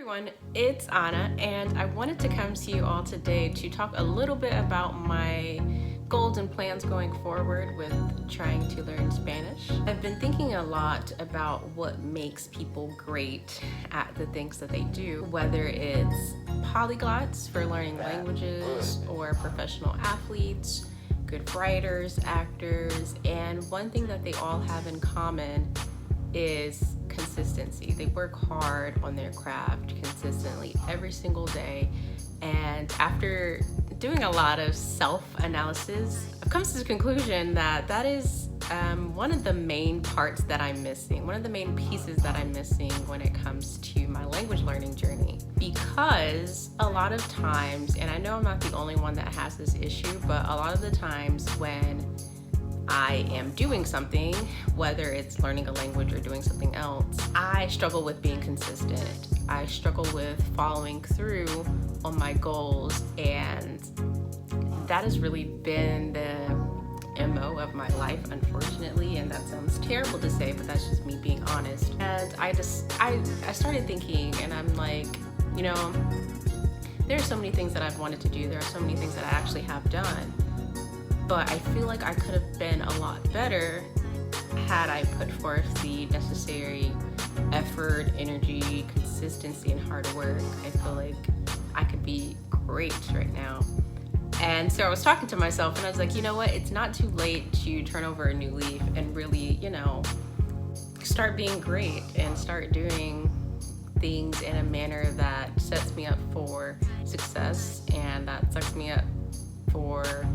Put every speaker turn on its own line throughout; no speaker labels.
Everyone, it's Anna, and I wanted to come to you all today to talk a little bit about my goals and plans going forward with trying to learn Spanish. I've been thinking a lot about what makes people great at the things that they do, whether it's polyglots for learning languages or professional athletes, good writers, actors, and one thing that they all have in common is consistency. They work hard on their craft consistently every single day, and after doing a lot of self-analysis, I've come to the conclusion that that is one of the main parts that I'm missing, one of the main pieces that I'm missing when it comes to my language learning journey. Because a lot of times, and I know I'm not the only one that has this issue, but a lot of the times when I am doing something, whether it's learning a language or doing something else, I struggle with being consistent. I struggle with following through on my goals, and that has really been the MO of my life, unfortunately, and that sounds terrible to say, but that's just me being honest. And I started thinking, and I'm like, there are so many things that I've wanted to do. There are so many things that I actually have done. But I feel like I could have been a lot better had I put forth the necessary effort, energy, consistency, and hard work. I feel like I could be great right now. And so I was talking to myself and I was like, you know what? It's not too late to turn over a new leaf and really, start being great and start doing things in a manner that sets me up for success and that sets me up for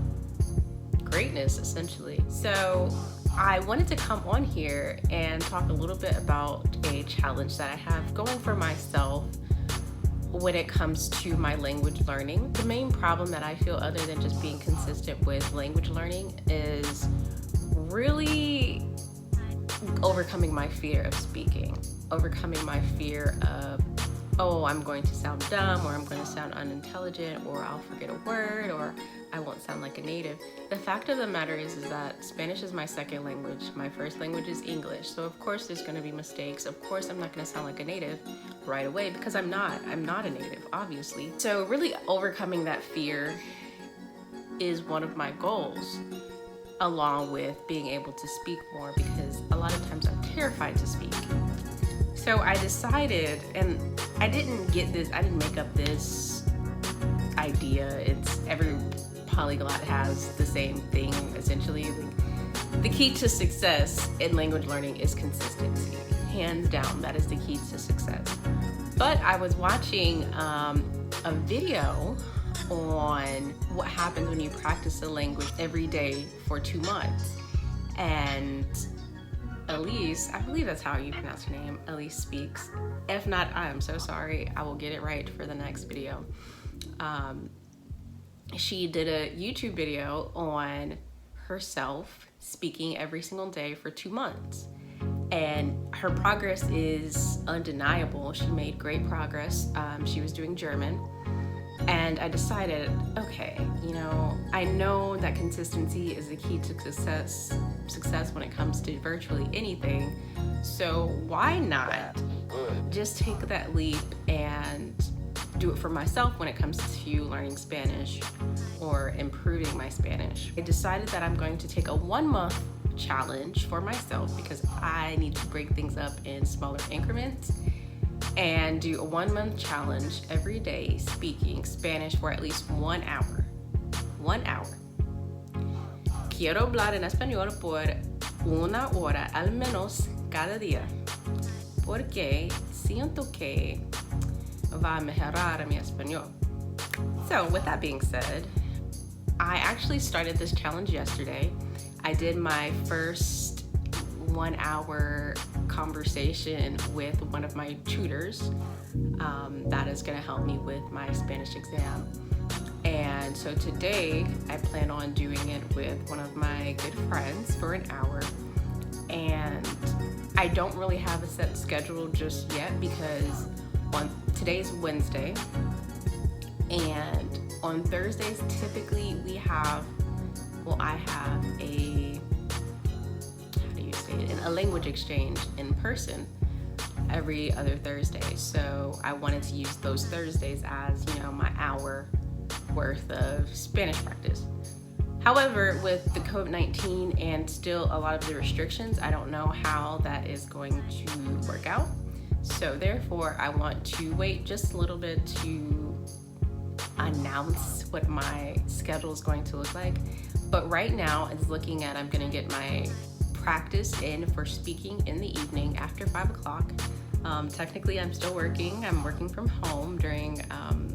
greatness, essentially. So I wanted to come on here and talk a little bit about a challenge that I have going for myself when it comes to my language learning. The main problem that I feel, other than just being consistent with language learning, is really overcoming my fear of speaking, overcoming my fear of, oh, I'm going to sound dumb, or I'm going to sound unintelligent, or I'll forget a word, or I won't sound like a native. The fact of the matter is that Spanish is my second language. My first language is English. So of course there's going to be mistakes. Of course I'm not going to sound like a native right away because I'm not a native, obviously. So really overcoming that fear is one of my goals, along with being able to speak more, because a lot of times I'm terrified to speak. So I decided, and I didn't make up this idea. It's every polyglot has the same thing, essentially. The key to success in language learning is consistency. Hands down, that is the key to success. But I was watching a video on what happens when you practice a language every day for 2 months. And Elise, I believe that's how you pronounce her name, Elise Speaks. If not, I am so sorry. I will get it right for the next video. She did a YouTube video on herself speaking every single day for 2 months. And her progress is undeniable. She made great progress. She was doing German. And I decided, okay, I know that consistency is the key to success when it comes to virtually anything. So why not just take that leap and do it for myself when it comes to learning Spanish or improving my Spanish? I decided that I'm going to take a 1-month challenge for myself, because I need to break things up in smaller increments, and do a 1-month challenge every day speaking Spanish for at least 1 hour. 1 hour. Quiero hablar en español por 1 hora al menos cada día, porque siento que va a mejorar mi español. So with that being said, I actually started this challenge yesterday. I did my first 1 hour conversation with one of my tutors that is going to help me with my Spanish exam. And so today I plan on doing it with one of my good friends for 1 hour. And I don't really have a set schedule just yet, because today's Wednesday, and on Thursdays typically I have a language exchange in person every other Thursday. So I wanted to use those Thursdays as, you know, my hour worth of Spanish practice. However, with the COVID-19 and still a lot of the restrictions, I don't know how that is going to work out. So therefore, I want to wait just a little bit to announce what my schedule is going to look like. But right now, it's looking at I'm going to get my practice in for speaking in the evening after 5 o'clock. Technically, I'm still working. I'm working from home during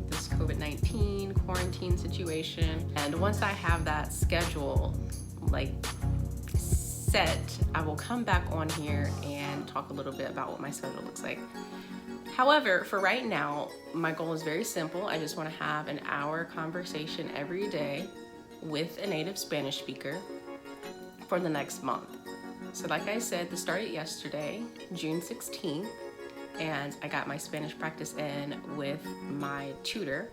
this COVID-19 quarantine situation. And once I have that schedule like set, I will come back on here and talk a little bit about what my schedule looks like. However, for right now, my goal is very simple. I just want to have an hour conversation every day with a native Spanish speaker for the next month. So like I said, this started yesterday, June 16th, and I got my Spanish practice in with my tutor.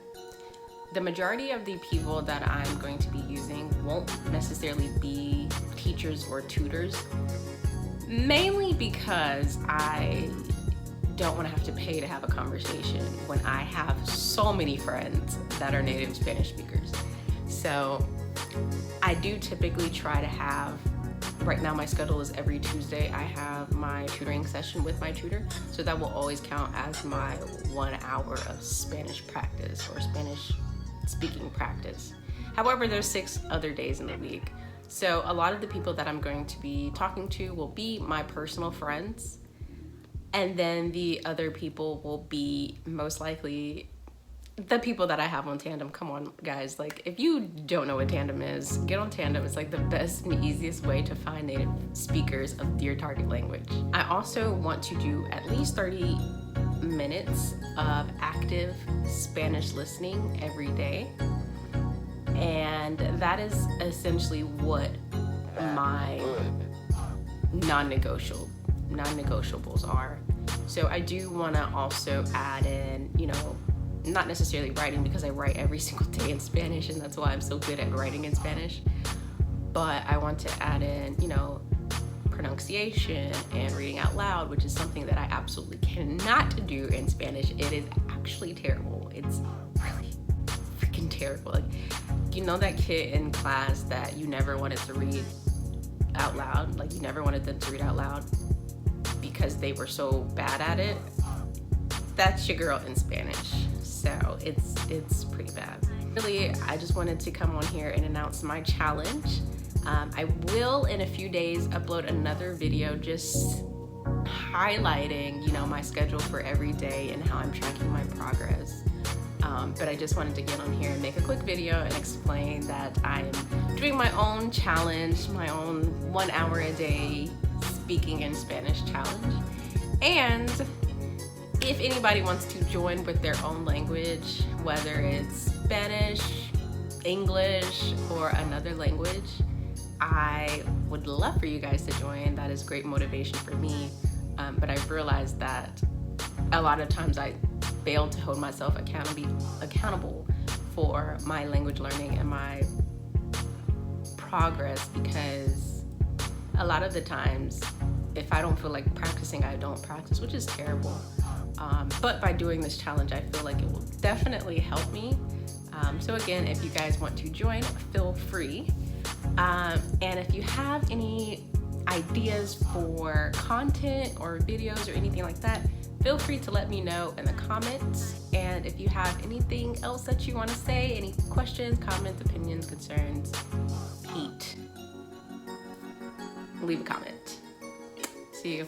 The majority of the people that I'm going to be using won't necessarily be teachers or tutors, mainly because I don't want to have to pay to have a conversation when I have so many friends that are native Spanish speakers. So I do typically try to have, right now my schedule is every Tuesday I have my tutoring session with my tutor, so that will always count as my 1 hour of Spanish practice or Spanish speaking practice. However, there's 6 other days in the week. So a lot of the people that I'm going to be talking to will be my personal friends, and then the other people will be most likely the people that I have on Tandem. Come on, guys. Like, if you don't know what Tandem is, get on Tandem. It's like the best and easiest way to find native speakers of your target language. I also want to do at least 30 minutes of active Spanish listening every day. And that is essentially what my non-negotiables are. So I do want to also add in, you know, not necessarily writing, because I write every single day in Spanish and that's why I'm so good at writing in Spanish, but I want to add in, you know, pronunciation and reading out loud, which is something that I absolutely cannot do in Spanish. It is actually terrible. It's really freaking terrible. Like, you know that kid in class that you never wanted to read out loud, like you never wanted them to read out loud because they were so bad at it? That's your girl in Spanish. So it's pretty bad. Really, I just wanted to come on here and announce my challenge. I will in a few days upload another video just highlighting, you know, my schedule for every day and how I'm tracking my progress. But I just wanted to get on here and make a quick video and explain that I'm doing my own challenge, my own 1 hour a day speaking in Spanish challenge. And if anybody wants to join with their own language, whether it's Spanish, English, or another language, I would love for you guys to join. That is great motivation for me. But I've realized that a lot of times I fail to hold myself accountable for my language learning and my progress, because a lot of the times if I don't feel like practicing, I don't practice, which is terrible. But by doing this challenge, I feel like it will definitely help me. So again, if you guys want to join, feel free. And if you have any ideas for content or videos or anything like that, feel free to let me know in the comments. And if you have anything else that you want to say, any questions, comments, opinions, concerns, hate, leave a comment. See you.